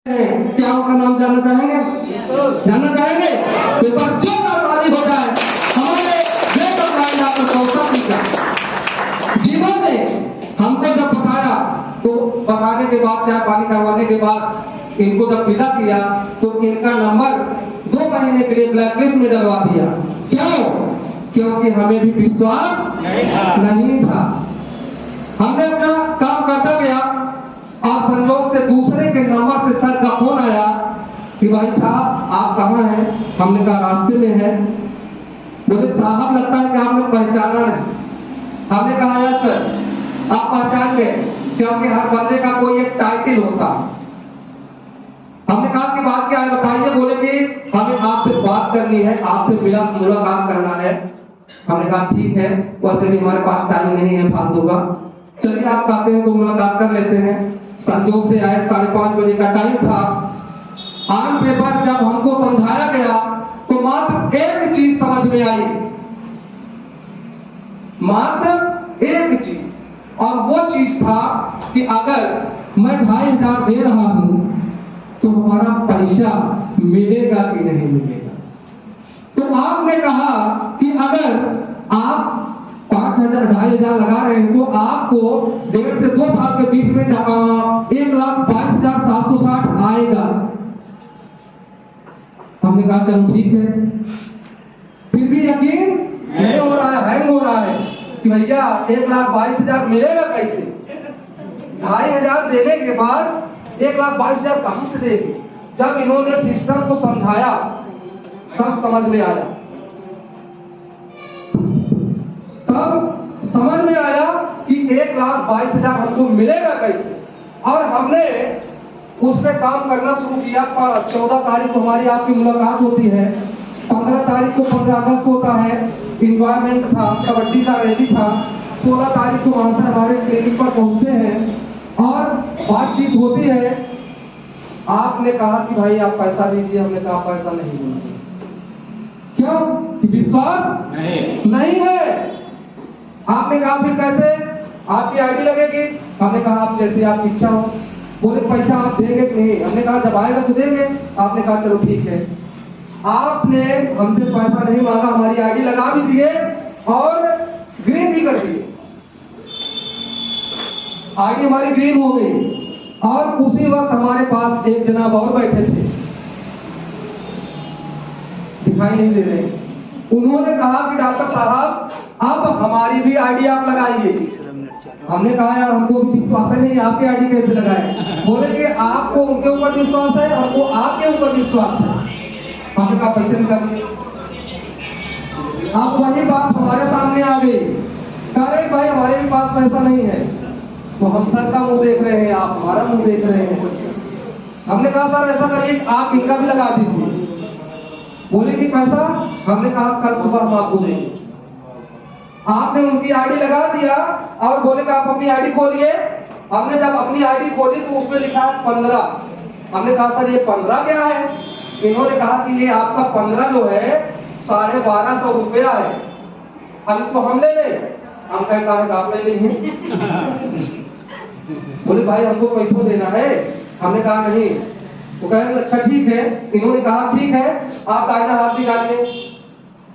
क्या उनका नाम जानना चाहेंगे? जानना चाहेंगे? तो एक बार जोरदार ताली हो जाए हमारे जीवन में हमको जब बताया, तो बताने के बाद चाय पानी करवाने के बाद इनको जब विदा किया तो इनका नंबर 2 महीने के लिए ब्लैकलिस्ट में डलवा दिया। क्यों? क्योंकि हमें भी विश्वास नहीं था। हमने अपना काम करता गया और संजोग से दूसरे के नंबर से सर का फोन आया कि भाई साहब आप कहाँ हैं? हमने कहा रास्ते में है। बोले साहब लगता है कि आपने पहचाना नहीं। हमने कहा यस सर, आप पहचान गए, क्योंकि हर बंदे का कोई एक टाइटल होता। हमने कहा कि बात क्या है बताइए। बोले कि हमें आपसे बात करनी है, आपसे मुलाकात करना है। हमने कहा ठीक है, वैसे भी हमारे पास टाइम नहीं है फालतू का, चलिए आप कहते हैं तो मुलाकात कर लेते हैं। संजोग से आए, 5:30 बजे का टाइम था। ऑन पेपर जब हमको समझाया गया तो मात्र एक चीज समझ में आई, मात्र एक चीज, और वो चीज था कि अगर मैं 2,500 दे रहा हूं तो हमारा पैसा मिलेगा कि नहीं मिलेगा। तो आपने कहा कि अगर आप 5,000 2,500 लगा रहे हैं तो आपको 1.5 से 2 साल के बीच में 1,22,760 आएगा। हमने कहा चलो ठीक है। फिर भी यकीन नहीं हो रहा है, हैंग हो रहा है कि भैया 1,22,000 मिलेगा कैसे? 2,500 देने के बाद 1,22,000 कहां से देंगे? जब इन्होंने सिस्टम को समझाया तब समझ में आया, कि 1,22,000 हमको मिलेगा कैसे। और हमने उस पर काम करना शुरू किया। 14 तारीख को हमारी आपकी मुलाकात होती है, 15 तारीख को 15 अगस्त होता है, एंजॉयमेंट था, कबड्डी का रैली था। 16 तारीख को वहां से हमारे क्लिनिक पर पहुंचते हैं और बातचीत होती है। आपने कहा कि भाई आप पैसा दीजिए। हमने कहा पैसा नहीं दूंगा। क्यों? विश्वास नहीं है। आपने कहा फिर कैसे? आपकी आईडी लगेगी। हमने कहा आप जैसे आपकी इच्छा हो। बोले पैसा आप देंगे कि नहीं? हमने कहा जब आएगा तो देंगे। आपने कहा चलो ठीक है। आपने हमसे पैसा नहीं मांगा, हमारी आईडी लगा भी दिए और ग्रीन भी कर दिए। आईडी हमारी ग्रीन हो गई और उसी वक्त हमारे पास एक जनाब और बैठे थे, दिखाई नहीं दे रहे। उन्होंने कहा कि डॉक्टर साहब अब हमारी भी आईडी आप लगाइए। हमने कहा यार हमको विश्वास नहीं, आपकी आईडी कैसे लगाए? बोले कि आपको उनके ऊपर विश्वास है, हमको आपके ऊपर विश्वास है। हमने कहा पैसे निकालिए। अब वही बात हमारे सामने आ गई। कह रहे भाई हमारे भी पास पैसा नहीं है। तो हम सर का मुंह देख रहे हैं, आप हमारा मुंह देख रहे हैं। हमने कहा सर ऐसा करिए आप इनका भी लगा दीजिए। बोले कि पैसा? हमने कहा कल सुबह हम आपको देंगे। आपने उनकी आईडी लगा दिया और बोले कि आप अपनी आईडी खोलिए। हमने जब अपनी आईडी खोली तो उसमें लिखा है 15। हमने कहा सर ये 15 क्या है? इन्होंने कहा कि ये आपका 15 जो है 1,250 रुपया है, अब इसको हम ले लें। हम कहता है आप ले लेंगे। बोले भाई हमको पैसा देना है। हमने कहा नहीं। तो कह अच्छा ठीक है। इन्होंने कहा ठीक है आप दाहिना हाथ निकालिए।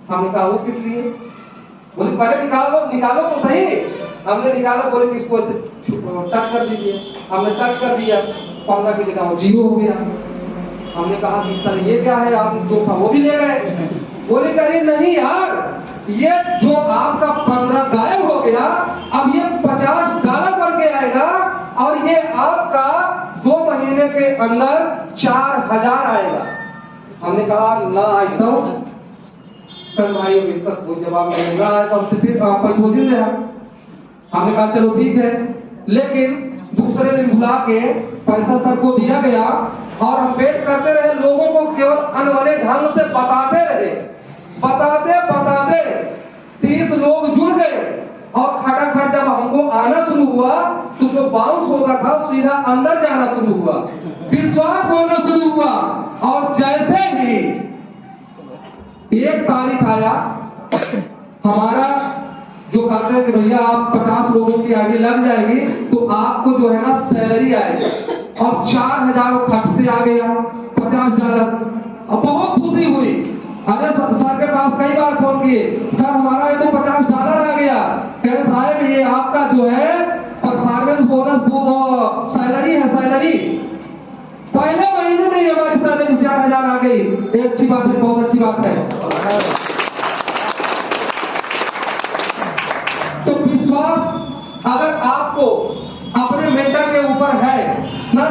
हमने कहा वो किस लिए? बोले पहले निकालो तो सही। हमने निकाला। बोले कि इसको टच कर दीजिए। हमने टच कर दिया, 15 की जगह 0 हो गया। हमने कहा कि सर ये क्या है? आप जो था वो भी ले गए। बोले कह नहीं यार, ये जो आपका 15 गायब हो गया, अब ये $50 बन के आएगा और ये आपका 2 महीने के अंदर 4,000 आएगा। हमने कहा ना आई तो कल भाई तक कोई जवाब नहीं रहा है तो हमसे फिर पैसा दिन दे। हमने कहा चलो ठीक है। लेकिन दूसरे दिन बुला के पैसा सर को दिया गया और हम वेट करते रहे। लोगों को केवल अनबने ढंग से बताते रहे, बताते 30 लोग जुड़ गए और खटाखट जब हमको आना शुरू हुआ तो जो बाउंस होता था सीधा अंदर जाना शुरू हुआ, विश्वास होना शुरू हुआ। और जैसे ही 1 तारीख आया, हमारा जो कहते हैं कि भैया आप 50 लोगों की आईडी लग जाएगी तो आपको जो है ना सैलरी आएगी। और 4000 फट से आ गया, $50। अब बहुत खुशी हुई। अरे सर के पास कई बार फोन किए, सर हमारा ये तो $50 आ गया। कह रहे साहब ये आपका जो है परफॉर्मेंस बोनस सैलरी है, सैलरी पहले महीने में हमारी सैलरी 4000 आ गई। एक अच्छी बात है, बहुत अच्छी बात है। तो विश्वास अगर आपको अपने मेंटर के ऊपर है ना,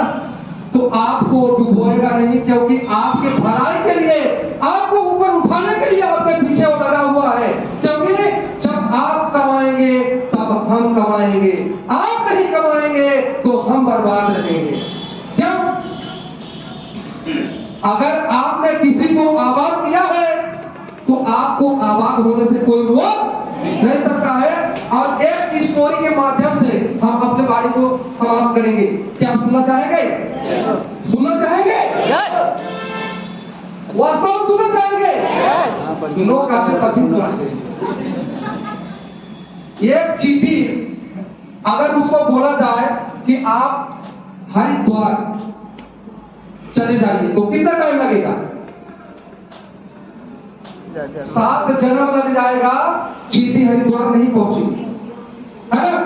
तो आपको डुबोएगा नहीं, क्योंकि आपके भलाई के लिए, आपको ऊपर उठाने के लिए आपके पीछे वो लगा हुआ है। क्योंकि जब आप कमाएंगे तब हम कमाएंगे, आप नहीं कमाएंगे तो हम बर्बाद रहेंगे। क्यों? अगर आपने किसी को आबाद किया है तो आपको आबाद होने से कोई रोक नहीं सकता है। और एक स्टोरी के माध्यम से हम अपने बाड़ी को समाप्त करेंगे। क्या सुनना चाहेंगे? सुनना चाहेंगे? वास्तव में सुनना चाहेंगे? लोग कहते पश्चिम सुनाएंगे। एक चिट्ठी अगर उसको बोला जाए कि आप हरिद्वार चले जाइए तो कितना टाइम लगेगा? 7 जन्म लग जाएगा, चिट्ठी हरिद्वार नहीं पहुंची, है ना?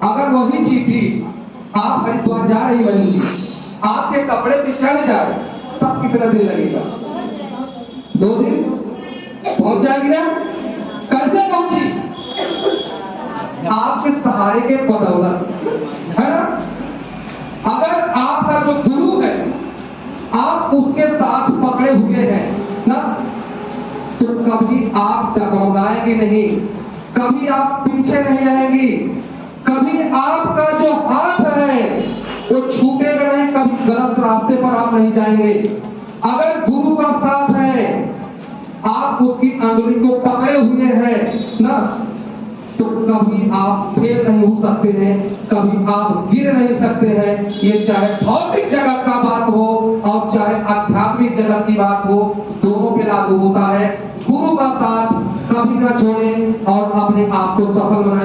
अगर वही चिट्ठी आप हरिद्वार जा रही बनी, आपके कपड़े पे चढ़ जाए, तब कितना दिन लगेगा? 2 दिन पहुंच जाएगी ना? कैसे पहुंची? आपके सहारे के बदौलत, है ना? अगर आपका जो गुरु है, आप उसके साथ पकड़े हुए हैं ना, तो कभी आप डगमगाएंगे नहीं, कभी आप पीछे नहीं रहेंगी, कभी आपका जो हाथ है वो छूटेगा नहीं, कभी गलत रास्ते पर आप नहीं जाएंगे। अगर गुरु का साथ है, आप उसकी अंगुली को पकड़े हुए हैं ना, तो कभी आप फेल नहीं हो सकते हैं, कभी आप गिर नहीं सकते हैं। ये चाहे भौतिक जगत का बात हो और चाहे आध्यात्मिक जगत की बात हो, दोनों पे लागू होता है। गुरु का साथ कभी ना छोड़ें और अपने आप को सफल बनाएं।